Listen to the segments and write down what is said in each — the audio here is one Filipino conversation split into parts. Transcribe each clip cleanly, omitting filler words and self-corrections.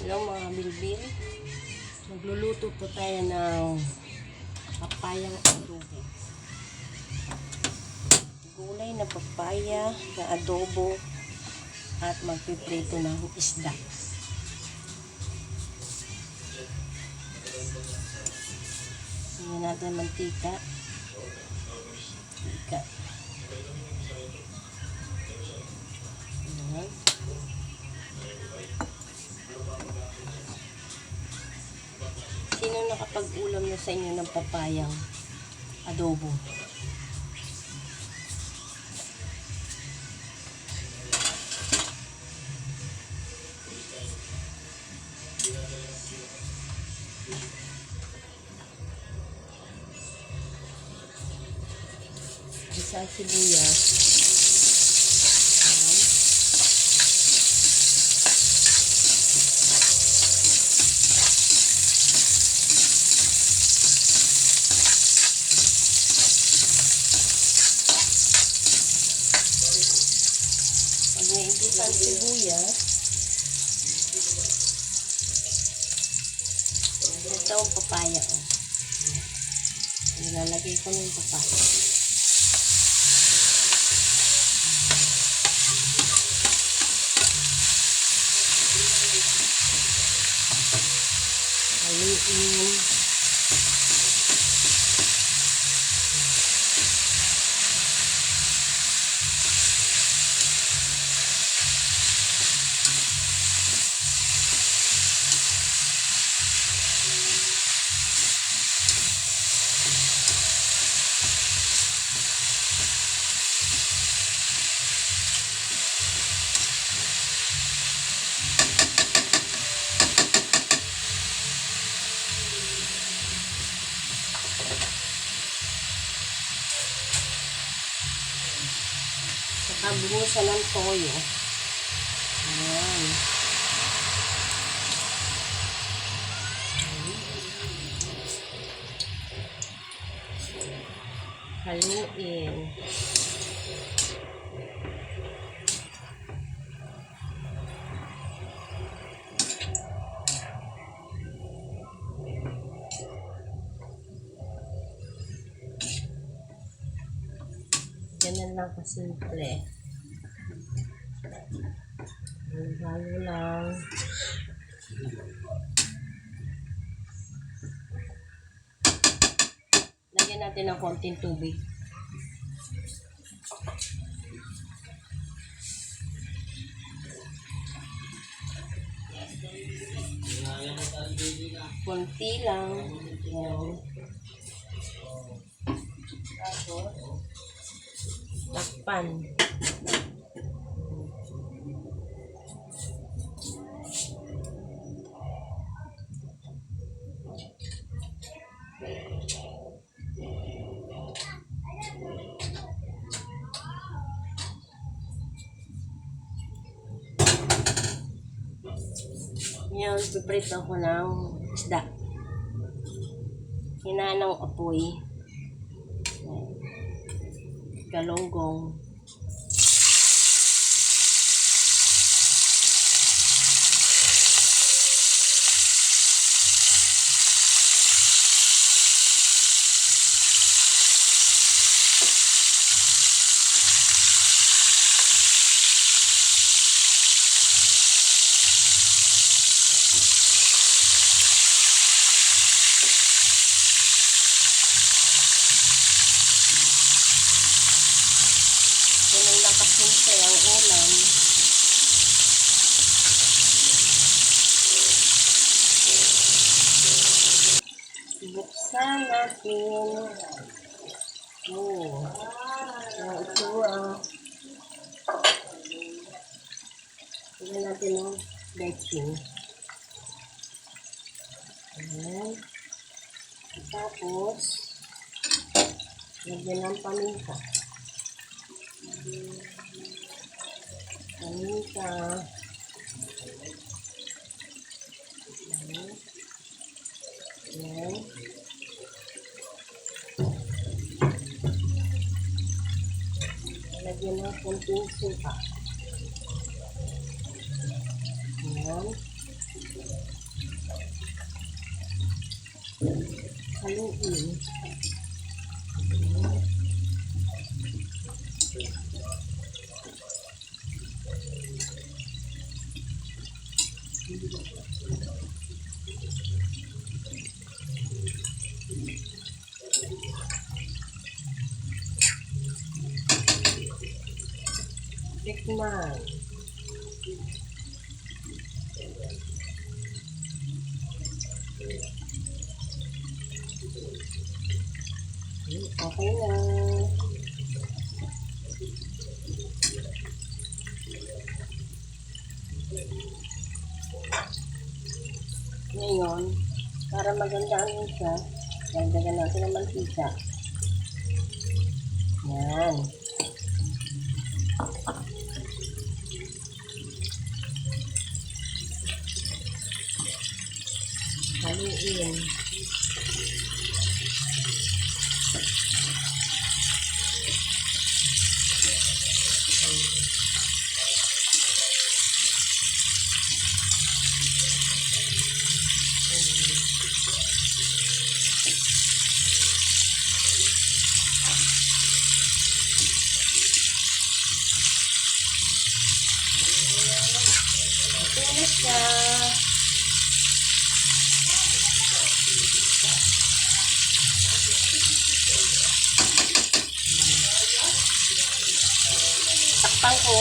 Hello mga bilbil. Magluluto po tayo ng papayang adobo. Gulay na papaya na adobo at magpiprito ng isda. Tingnan natin mantika. Ayan. Sino nakapag-ulam na sa inyo ng papayang adobo? Isang sibuyas. Pag naigis ang sibuyas, ito ang papaya. Nilalagay ko ng papaya. Haluin. Saka buhusan ng toyo. Ayan. Haluin. Ganyan lang kasimple. Halo lang. Lagyan natin ng konting tubig. Konti lang. Yan. Tapos, takpan. Ngayon, piprito ko ng isda. Hinaan ng apoy. Galonggong. Nakasimple ang ulam. Buksan natin. Ito tignan natin ang baking. Ayan. Tapos lagyan ng paminta. Paminta. Ayan. Lagyan ng konting suka. Ayan. Haluin. Tikman. Okay na. Ngayon, para magandaan siya, dagdagan natin ng mantika. Yan. Haluin. Tumis siya. Takpan ko.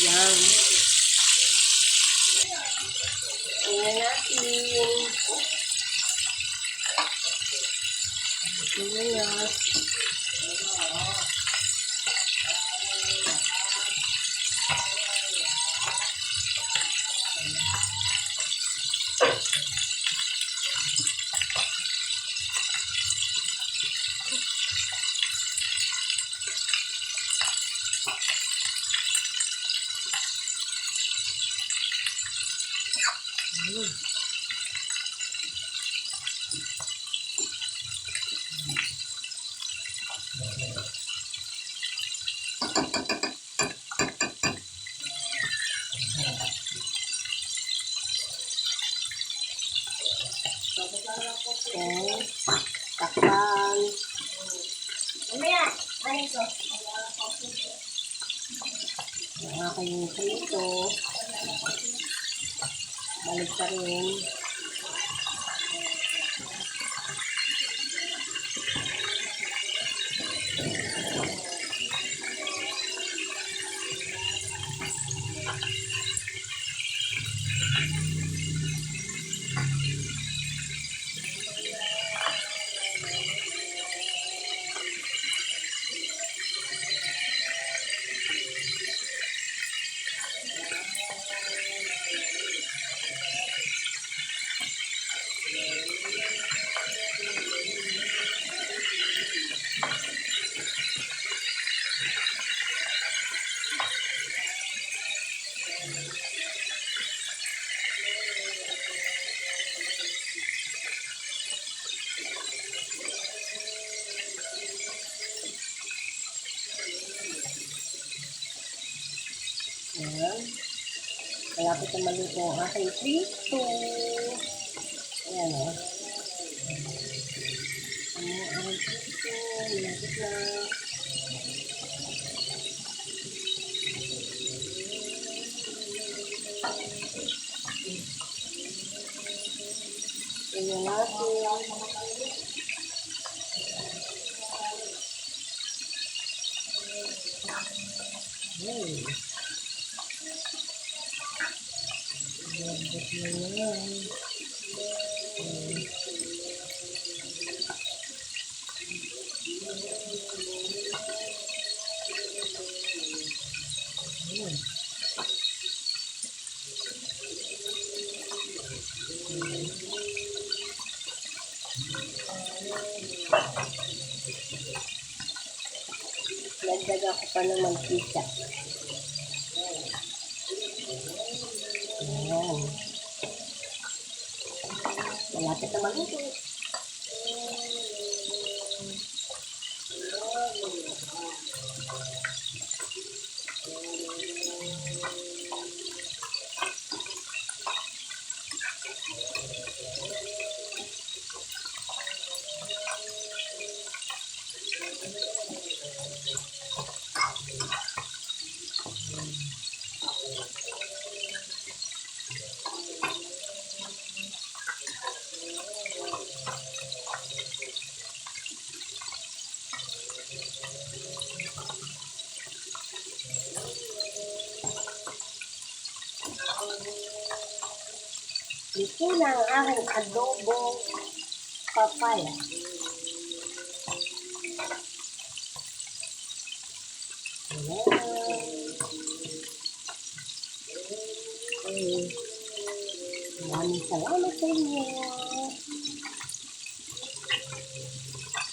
Yan. Tingnan natin. Tingnan natin. Okay. Takpan. Mamaya. Ano ito? Ang aking prito. Balik pa rin. Ayan. Malapit na maluto ang aking prito. Ayan o. Ang aking prito. Malapit na. Tingnan natin. Hey. Lambot na yan. Nagdaga ko pa ng mantika. Ayan. Malapit na maluto. Ito na ang aking adobong papaya. Ayan. Maraming salamat sa inyo.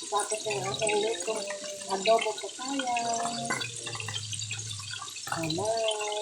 Tapos ang aking luto, adobo papaya. Bye-bye.